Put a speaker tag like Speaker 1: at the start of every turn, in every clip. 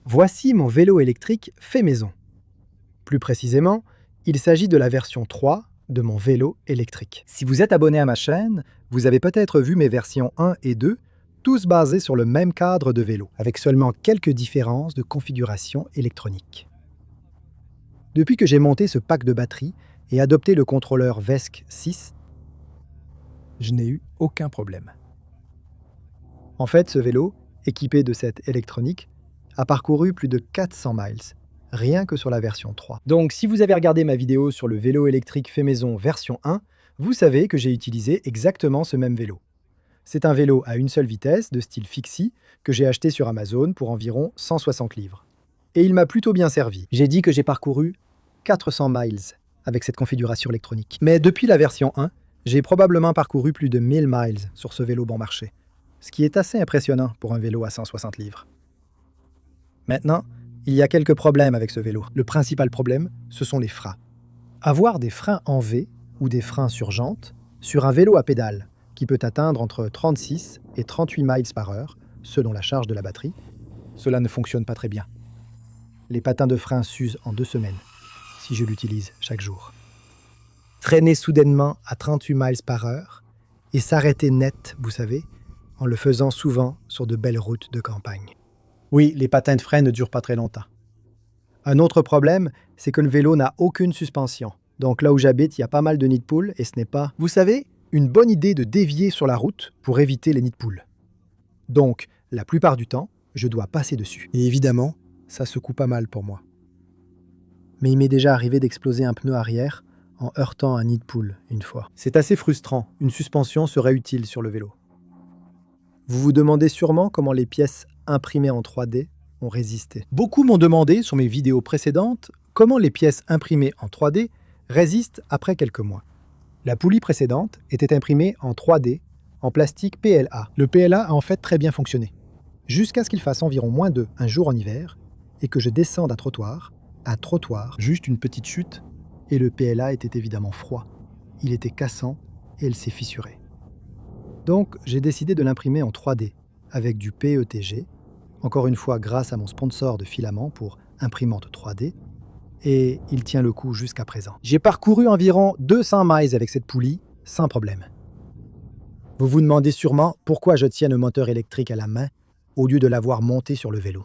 Speaker 1: Voici mon vélo électrique fait maison. Plus précisément, il s'agit de la version 3 de mon vélo électrique. Si vous êtes abonné à ma chaîne, vous avez peut-être vu mes versions 1 et 2, tous basés sur le même cadre de vélo, avec seulement quelques différences de configuration électronique. Depuis que j'ai monté ce pack de batterie et adopté le contrôleur VESC 6, je n'ai eu aucun problème. En fait, ce vélo, équipé de cette électronique, a parcouru plus de 400 miles, rien que sur la version 3. Donc si vous avez regardé ma vidéo sur le vélo électrique fait maison version 1, vous savez que j'ai utilisé exactement ce même vélo. C'est un vélo à une seule vitesse, de style fixie, que j'ai acheté sur Amazon pour environ 160 livres. Et il m'a plutôt bien servi. J'ai dit que j'ai parcouru 400 miles avec cette configuration électronique. Mais depuis la version 1, j'ai probablement parcouru plus de 1000 miles sur ce vélo bon marché, ce qui est assez impressionnant pour un vélo à 160 livres. Maintenant, il y a quelques problèmes avec ce vélo. Le principal problème, ce sont les freins. Avoir des freins en V ou des freins sur jante sur un vélo à pédales qui peut atteindre entre 36 et 38 miles par heure, selon la charge de la batterie, cela ne fonctionne pas très bien. Les patins de frein s'usent en 2 semaines, si je l'utilise chaque jour. Freiner soudainement à 38 miles par heure et s'arrêter net, vous savez, en le faisant souvent sur de belles routes de campagne. Oui, les patins de frein ne durent pas très longtemps. Un autre problème, c'est que le vélo n'a aucune suspension. Donc là où j'habite, il y a pas mal de nids de poules et ce n'est pas, vous savez, une bonne idée de dévier sur la route pour éviter les nids de poules. Donc, la plupart du temps, je dois passer dessus. Et évidemment, ça secoue pas mal pour moi. Mais il m'est déjà arrivé d'exploser un pneu arrière en heurtant un nid de poule une fois. C'est assez frustrant, une suspension serait utile sur le vélo. Vous vous demandez sûrement comment les pièces imprimées en 3D ont résisté. Beaucoup m'ont demandé sur mes vidéos précédentes comment les pièces imprimées en 3D résistent après quelques mois. La poulie précédente était imprimée en 3D en plastique PLA. Le PLA a en fait très bien fonctionné, jusqu'à ce qu'il fasse environ -2 un jour en hiver et que je descende à trottoir, juste une petite chute, et le PLA était évidemment froid. Il était cassant et il s'est fissuré. Donc, j'ai décidé de l'imprimer en 3D, avec du PETG, encore une fois grâce à mon sponsor de filaments pour imprimante 3D, et il tient le coup jusqu'à présent. J'ai parcouru environ 200 miles avec cette poulie, sans problème. Vous vous demandez sûrement pourquoi je tiens le moteur électrique à la main au lieu de l'avoir monté sur le vélo.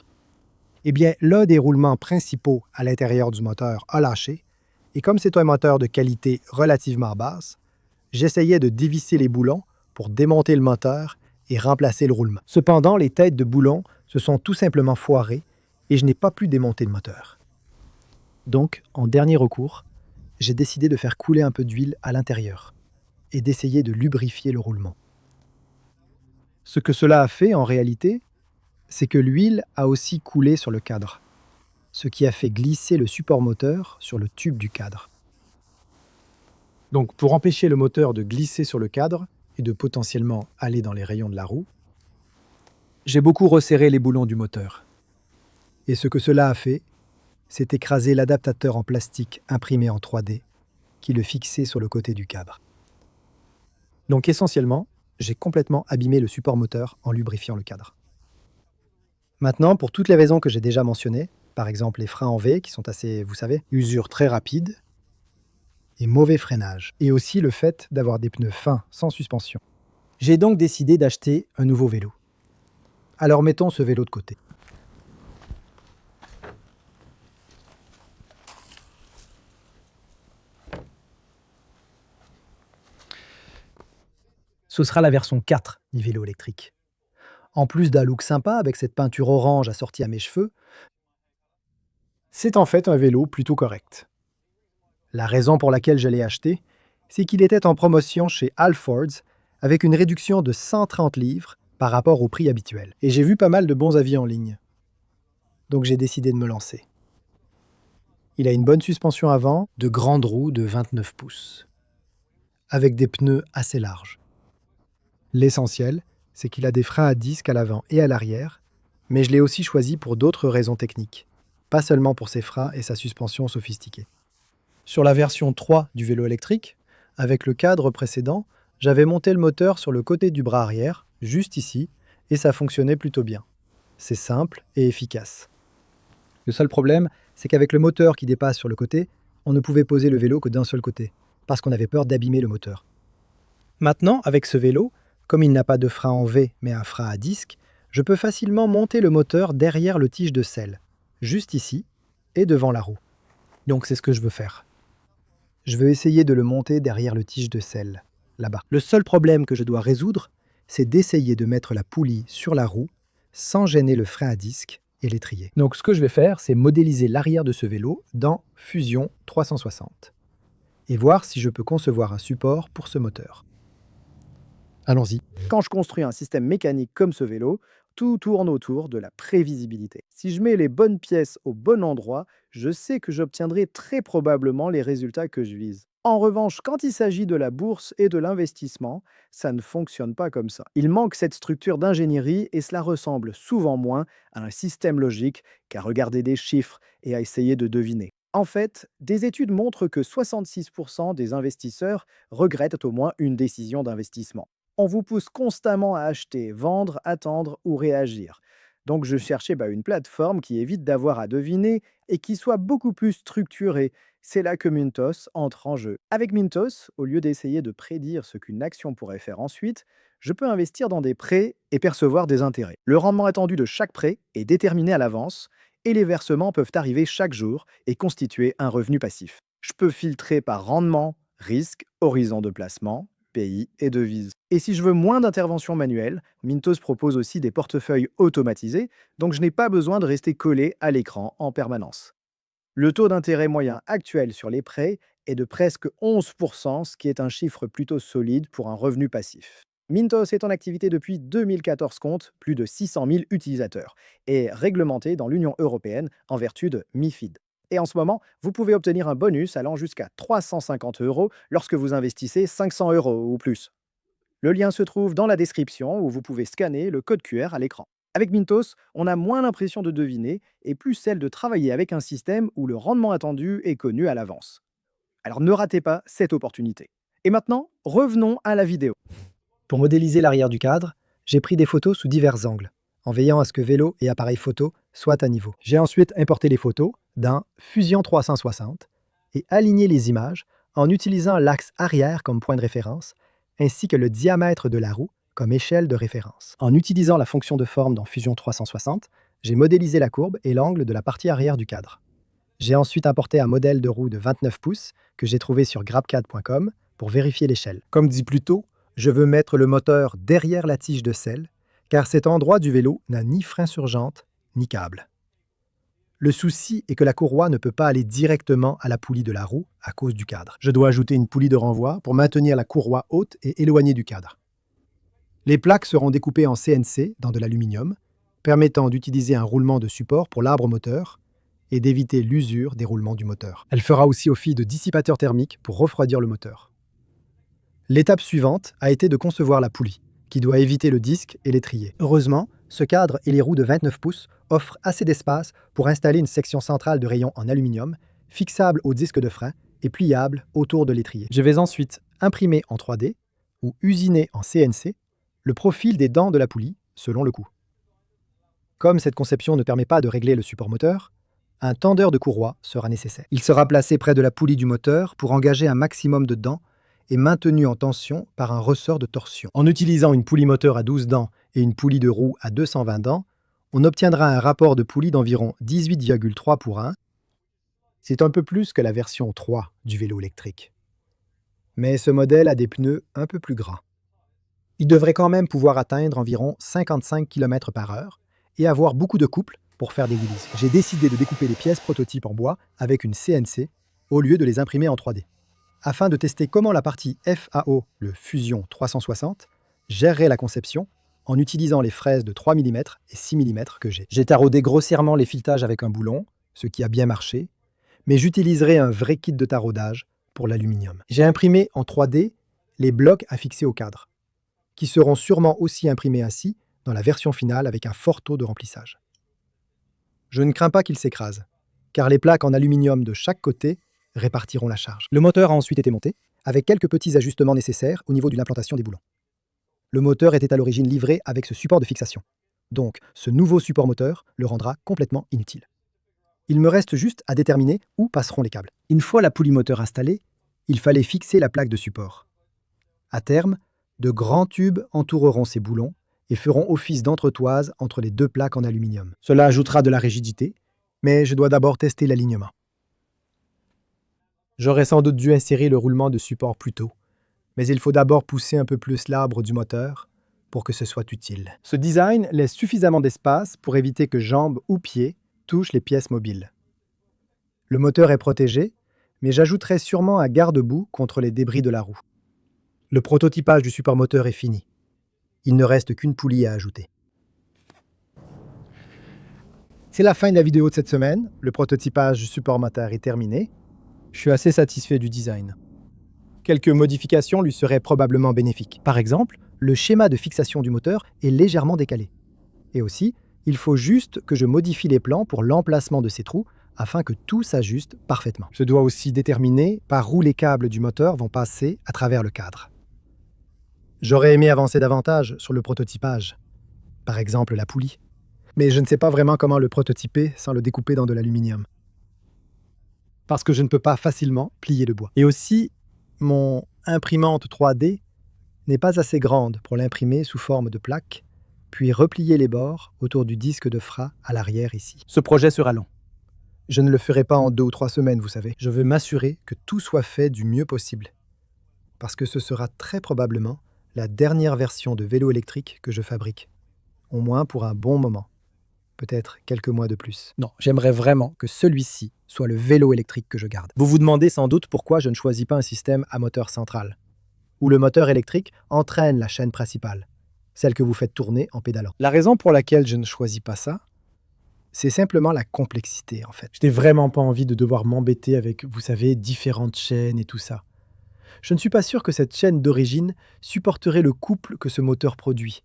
Speaker 1: Eh bien, l'un des roulements principaux à l'intérieur du moteur a lâché, et comme c'est un moteur de qualité relativement basse, j'essayais de dévisser les boulons pour démonter le moteur et remplacer le roulement. Cependant, les têtes de boulons se sont tout simplement foirées et je n'ai pas pu démonter le moteur. Donc, en dernier recours, j'ai décidé de faire couler un peu d'huile à l'intérieur et d'essayer de lubrifier le roulement. Ce que cela a fait en réalité, c'est que l'huile a aussi coulé sur le cadre, ce qui a fait glisser le support moteur sur le tube du cadre. Donc, pour empêcher le moteur de glisser sur le cadre et de potentiellement aller dans les rayons de la roue, j'ai beaucoup resserré les boulons du moteur. Et ce que cela a fait, c'est écraser l'adaptateur en plastique imprimé en 3D qui le fixait sur le côté du cadre. Donc essentiellement, j'ai complètement abîmé le support moteur en lubrifiant le cadre. Maintenant, pour toutes les raisons que j'ai déjà mentionnées, par exemple les freins en V qui sont assez, vous savez, usure très rapide, et mauvais freinage, et aussi le fait d'avoir des pneus fins sans suspension. J'ai donc décidé d'acheter un nouveau vélo. Alors mettons ce vélo de côté. Ce sera la version 4 du vélo électrique. En plus d'un look sympa avec cette peinture orange assortie à mes cheveux, c'est en fait un vélo plutôt correct. La raison pour laquelle je l'ai acheté, c'est qu'il était en promotion chez Halfords avec une réduction de 130 livres par rapport au prix habituel. Et j'ai vu pas mal de bons avis en ligne. Donc j'ai décidé de me lancer. Il a une bonne suspension avant, de grandes roues de 29 pouces, avec des pneus assez larges. L'essentiel, c'est qu'il a des freins à disque à l'avant et à l'arrière, mais je l'ai aussi choisi pour d'autres raisons techniques, pas seulement pour ses freins et sa suspension sophistiquée. Sur la version 3 du vélo électrique, avec le cadre précédent, j'avais monté le moteur sur le côté du bras arrière, juste ici, et ça fonctionnait plutôt bien. C'est simple et efficace. Le seul problème, c'est qu'avec le moteur qui dépasse sur le côté, on ne pouvait poser le vélo que d'un seul côté, parce qu'on avait peur d'abîmer le moteur. Maintenant, avec ce vélo, comme il n'a pas de frein en V mais un frein à disque, je peux facilement monter le moteur derrière le tige de selle, juste ici, et devant la roue. Donc c'est ce que je veux faire. Je veux essayer de le monter derrière le tige de selle, là-bas. Le seul problème que je dois résoudre, c'est d'essayer de mettre la poulie sur la roue sans gêner le frein à disque et l'étrier. Donc ce que je vais faire, c'est modéliser l'arrière de ce vélo dans Fusion 360 et voir si je peux concevoir un support pour ce moteur. Allons-y.
Speaker 2: Quand je construis un système mécanique comme ce vélo, tout tourne autour de la prévisibilité. Si je mets les bonnes pièces au bon endroit, je sais que j'obtiendrai très probablement les résultats que je vise. En revanche, quand il s'agit de la bourse et de l'investissement, ça ne fonctionne pas comme ça. Il manque cette structure d'ingénierie et cela ressemble souvent moins à un système logique qu'à regarder des chiffres et à essayer de deviner. En fait, des études montrent que 66% des investisseurs regrettent au moins une décision d'investissement. On vous pousse constamment à acheter, vendre, attendre ou réagir. Donc je cherchais une plateforme qui évite d'avoir à deviner et qui soit beaucoup plus structurée. C'est là que Mintos entre en jeu. Avec Mintos, au lieu d'essayer de prédire ce qu'une action pourrait faire ensuite, je peux investir dans des prêts et percevoir des intérêts. Le rendement attendu de chaque prêt est déterminé à l'avance et les versements peuvent arriver chaque jour et constituer un revenu passif. Je peux filtrer par rendement, risque, horizon de placement, pays et devises. Et si je veux moins d'intervention manuelle, Mintos propose aussi des portefeuilles automatisés, donc je n'ai pas besoin de rester collé à l'écran en permanence. Le taux d'intérêt moyen actuel sur les prêts est de presque 11%, ce qui est un chiffre plutôt solide pour un revenu passif. Mintos est en activité depuis 2014, compte plus de 600 000 utilisateurs et est réglementé dans l'Union européenne en vertu de MiFID. Et en ce moment, vous pouvez obtenir un bonus allant jusqu'à 350 € lorsque vous investissez 500 € ou plus. Le lien se trouve dans la description où vous pouvez scanner le code QR à l'écran. Avec Mintos, on a moins l'impression de deviner et plus celle de travailler avec un système où le rendement attendu est connu à l'avance. Alors ne ratez pas cette opportunité. Et maintenant, revenons à la vidéo.
Speaker 1: Pour modéliser l'arrière du cadre, j'ai pris des photos sous divers angles, en veillant à ce que vélo et appareil photo soient à niveau. J'ai ensuite importé les photos dans Fusion 360 et aligné les images en utilisant l'axe arrière comme point de référence, ainsi que le diamètre de la roue comme échelle de référence. En utilisant la fonction de forme dans Fusion 360, j'ai modélisé la courbe et l'angle de la partie arrière du cadre. J'ai ensuite importé un modèle de roue de 29 pouces que j'ai trouvé sur grabcad.com pour vérifier l'échelle. Comme dit plus tôt, je veux mettre le moteur derrière la tige de selle, car cet endroit du vélo n'a ni frein sur jante, ni câble. Le souci est que la courroie ne peut pas aller directement à la poulie de la roue à cause du cadre. Je dois ajouter une poulie de renvoi pour maintenir la courroie haute et éloignée du cadre. Les plaques seront découpées en CNC dans de l'aluminium, permettant d'utiliser un roulement de support pour l'arbre moteur et d'éviter l'usure des roulements du moteur. Elle fera aussi office de dissipateur thermique pour refroidir le moteur. L'étape suivante a été de concevoir la poulie, qui doit éviter le disque et l'étrier. Heureusement, ce cadre et les roues de 29 pouces offrent assez d'espace pour installer une section centrale de rayon en aluminium, fixable au disque de frein et pliable autour de l'étrier. Je vais ensuite imprimer en 3D ou usiner en CNC le profil des dents de la poulie selon le coût. Comme cette conception ne permet pas de régler le support moteur, un tendeur de courroie sera nécessaire. Il sera placé près de la poulie du moteur pour engager un maximum de dents et maintenu en tension par un ressort de torsion. En utilisant une poulie moteur à 12 dents et une poulie de roue à 220 dents, on obtiendra un rapport de poulie d'environ 18,3 pour 1. C'est un peu plus que la version 3 du vélo électrique. Mais ce modèle a des pneus un peu plus gras. Il devrait quand même pouvoir atteindre environ 55 km/h et avoir beaucoup de couples pour faire des wheelies. J'ai décidé de découper les pièces prototypes en bois avec une CNC au lieu de les imprimer en 3D. Afin de tester comment la partie FAO, le Fusion 360, gérerait la conception en utilisant les fraises de 3 mm et 6 mm que j'ai. J'ai taraudé grossièrement les filetages avec un boulon, ce qui a bien marché, mais j'utiliserai un vrai kit de taraudage pour l'aluminium. J'ai imprimé en 3D les blocs à fixer au cadre, qui seront sûrement aussi imprimés ainsi dans la version finale avec un fort taux de remplissage. Je ne crains pas qu'ils s'écrasent, car les plaques en aluminium de chaque côté répartiront la charge. Le moteur a ensuite été monté, avec quelques petits ajustements nécessaires au niveau d'une implantation des boulons. Le moteur était à l'origine livré avec ce support de fixation. Donc, ce nouveau support moteur le rendra complètement inutile. Il me reste juste à déterminer où passeront les câbles. Une fois la poulie moteur installée, il fallait fixer la plaque de support. À terme, de grands tubes entoureront ces boulons et feront office d'entretoise entre les deux plaques en aluminium. Cela ajoutera de la rigidité, mais je dois d'abord tester l'alignement. J'aurais sans doute dû insérer le roulement de support plus tôt, mais il faut d'abord pousser un peu plus l'arbre du moteur pour que ce soit utile. Ce design laisse suffisamment d'espace pour éviter que jambes ou pieds touchent les pièces mobiles. Le moteur est protégé, mais j'ajouterai sûrement un garde-boue contre les débris de la roue. Le prototypage du support moteur est fini. Il ne reste qu'une poulie à ajouter. C'est la fin de la vidéo de cette semaine. Le prototypage du support moteur est terminé. Je suis assez satisfait du design. Quelques modifications lui seraient probablement bénéfiques. Par exemple, le schéma de fixation du moteur est légèrement décalé. Et aussi, il faut juste que je modifie les plans pour l'emplacement de ces trous afin que tout s'ajuste parfaitement. Je dois aussi déterminer par où les câbles du moteur vont passer à travers le cadre. J'aurais aimé avancer davantage sur le prototypage, par exemple la poulie. Mais je ne sais pas vraiment comment le prototyper sans le découper dans de l'aluminium. Parce que je ne peux pas facilement plier le bois. Et aussi, mon imprimante 3D n'est pas assez grande pour l'imprimer sous forme de plaque, puis replier les bords autour du disque de frein à l'arrière ici. Ce projet sera long. Je ne le ferai pas en 2 ou 3 semaines, vous savez. Je veux m'assurer que tout soit fait du mieux possible. Parce que ce sera très probablement la dernière version de vélo électrique que je fabrique. Au moins pour un bon moment. Peut-être quelques mois de plus. Non, j'aimerais vraiment que celui-ci soit le vélo électrique que je garde. Vous vous demandez sans doute pourquoi je ne choisis pas un système à moteur central, où le moteur électrique entraîne la chaîne principale, celle que vous faites tourner en pédalant. La raison pour laquelle je ne choisis pas ça, c'est simplement la complexité, en fait. Je n'ai vraiment pas envie de devoir m'embêter avec, vous savez, différentes chaînes et tout ça. Je ne suis pas sûr que cette chaîne d'origine supporterait le couple que ce moteur produit.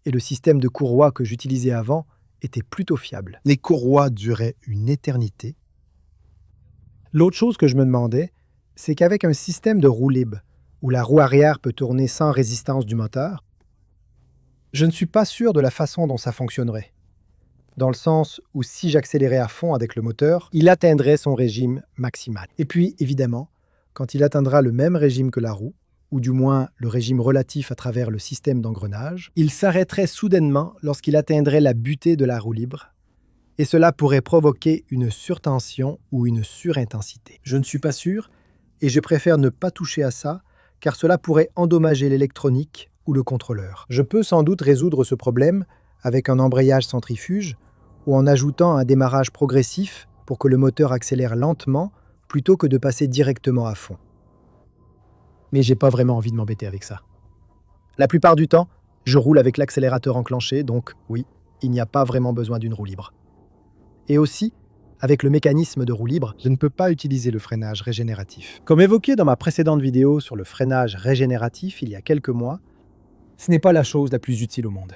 Speaker 1: Et le système de courroies que j'utilisais avant était plutôt fiable. Les courroies duraient une éternité. L'autre chose que je me demandais, c'est qu'avec un système de roue libre, où la roue arrière peut tourner sans résistance du moteur, je ne suis pas sûr de la façon dont ça fonctionnerait. Dans le sens où si j'accélérais à fond avec le moteur, il atteindrait son régime maximal. Et puis, évidemment, quand il atteindra le même régime que la roue, ou du moins le régime relatif à travers le système d'engrenage, il s'arrêterait soudainement lorsqu'il atteindrait la butée de la roue libre, et cela pourrait provoquer une surtension ou une surintensité. Je ne suis pas sûr, et je préfère ne pas toucher à ça, car cela pourrait endommager l'électronique ou le contrôleur. Je peux sans doute résoudre ce problème avec un embrayage centrifuge, ou en ajoutant un démarrage progressif pour que le moteur accélère lentement plutôt que de passer directement à fond. Mais j'ai pas vraiment envie de m'embêter avec ça. La plupart du temps, je roule avec l'accélérateur enclenché, donc oui, il n'y a pas vraiment besoin d'une roue libre. Et aussi, avec le mécanisme de roue libre, je ne peux pas utiliser le freinage régénératif. Comme évoqué dans ma précédente vidéo sur le freinage régénératif il y a quelques mois, ce n'est pas la chose la plus utile au monde.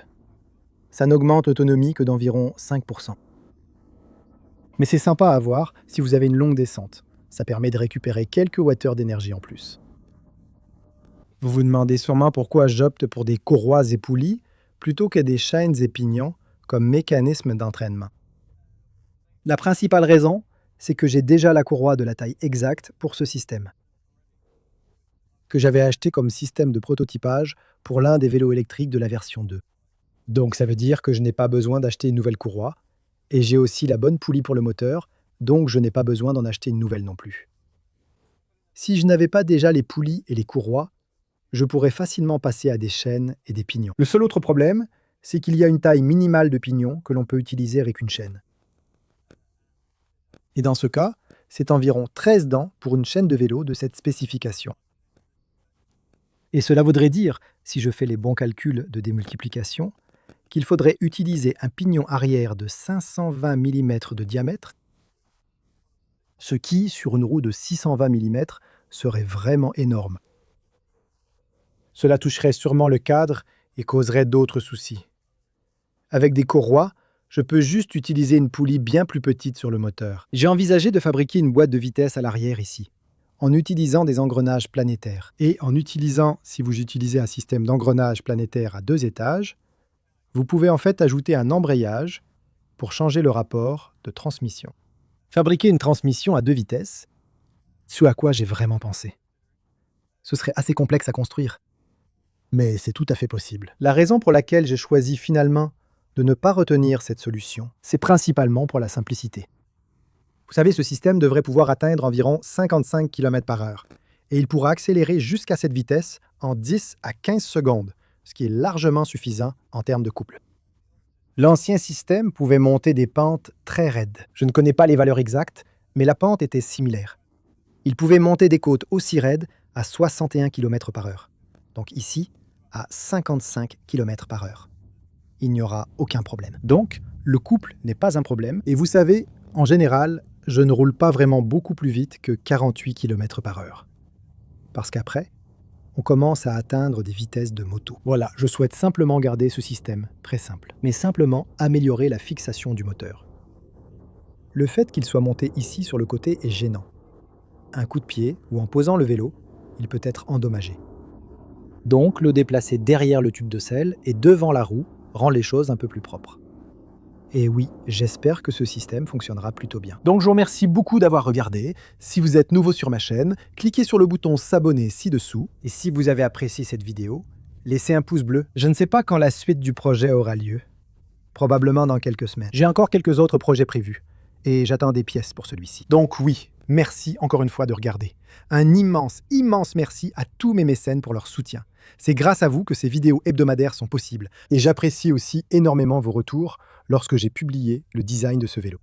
Speaker 1: Ça n'augmente l'autonomie que d'environ 5%. Mais c'est sympa à voir si vous avez une longue descente. Ça permet de récupérer quelques wattheures d'énergie en plus. Vous vous demandez sûrement pourquoi j'opte pour des courroies et poulies plutôt que des chaînes et pignons comme mécanisme d'entraînement. La principale raison, c'est que j'ai déjà la courroie de la taille exacte pour ce système, que j'avais acheté comme système de prototypage pour l'un des vélos électriques de la version 2. Donc ça veut dire que je n'ai pas besoin d'acheter une nouvelle courroie, et j'ai aussi la bonne poulie pour le moteur, donc je n'ai pas besoin d'en acheter une nouvelle non plus. Si je n'avais pas déjà les poulies et les courroies, je pourrais facilement passer à des chaînes et des pignons. Le seul autre problème, c'est qu'il y a une taille minimale de pignon que l'on peut utiliser avec une chaîne. Et dans ce cas, c'est environ 13 dents pour une chaîne de vélo de cette spécification. Et cela voudrait dire, si je fais les bons calculs de démultiplication, qu'il faudrait utiliser un pignon arrière de 520 mm de diamètre, ce qui, sur une roue de 620 mm, serait vraiment énorme. Cela toucherait sûrement le cadre et causerait d'autres soucis. Avec des courroies, je peux juste utiliser une poulie bien plus petite sur le moteur. J'ai envisagé de fabriquer une boîte de vitesse à l'arrière ici, en utilisant des engrenages planétaires. Et en utilisant, si vous utilisez un système d'engrenage planétaire à 2 étages, vous pouvez en fait ajouter un embrayage pour changer le rapport de transmission. Fabriquer une transmission à 2 vitesses, ce à quoi j'ai vraiment pensé. Ce serait assez complexe à construire. Mais c'est tout à fait possible. La raison pour laquelle j'ai choisi finalement de ne pas retenir cette solution, c'est principalement pour la simplicité. Vous savez, ce système devrait pouvoir atteindre environ 55 km/h, et il pourra accélérer jusqu'à cette vitesse en 10 à 15 secondes, ce qui est largement suffisant en termes de couple. L'ancien système pouvait monter des pentes très raides. Je ne connais pas les valeurs exactes, mais la pente était similaire. Il pouvait monter des côtes aussi raides à 61 km/h. Donc ici, à 55 km/h. Il n'y aura aucun problème. Donc, le couple n'est pas un problème. Et vous savez, en général, je ne roule pas vraiment beaucoup plus vite que 48 km/h. Parce qu'après, on commence à atteindre des vitesses de moto. Voilà, je souhaite simplement garder ce système très simple, mais simplement améliorer la fixation du moteur. Le fait qu'il soit monté ici sur le côté est gênant. Un coup de pied ou en posant le vélo, il peut être endommagé. Donc, le déplacer derrière le tube de selle et devant la roue rend les choses un peu plus propres. Et oui, j'espère que ce système fonctionnera plutôt bien. Donc je vous remercie beaucoup d'avoir regardé. Si vous êtes nouveau sur ma chaîne, cliquez sur le bouton s'abonner ci-dessous. Et si vous avez apprécié cette vidéo, laissez un pouce bleu. Je ne sais pas quand la suite du projet aura lieu. Probablement dans quelques semaines. J'ai encore quelques autres projets prévus. Et j'attends des pièces pour celui-ci. Donc oui, merci encore une fois de regarder. Un immense, immense merci à tous mes mécènes pour leur soutien. C'est grâce à vous que ces vidéos hebdomadaires sont possibles. Et j'apprécie aussi énormément vos retours lorsque j'ai publié le design de ce vélo.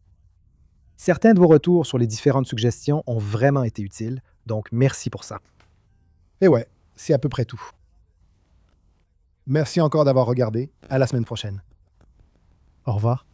Speaker 1: Certains de vos retours sur les différentes suggestions ont vraiment été utiles, donc merci pour ça. Et ouais, c'est à peu près tout. Merci encore d'avoir regardé. À la semaine prochaine. Au revoir.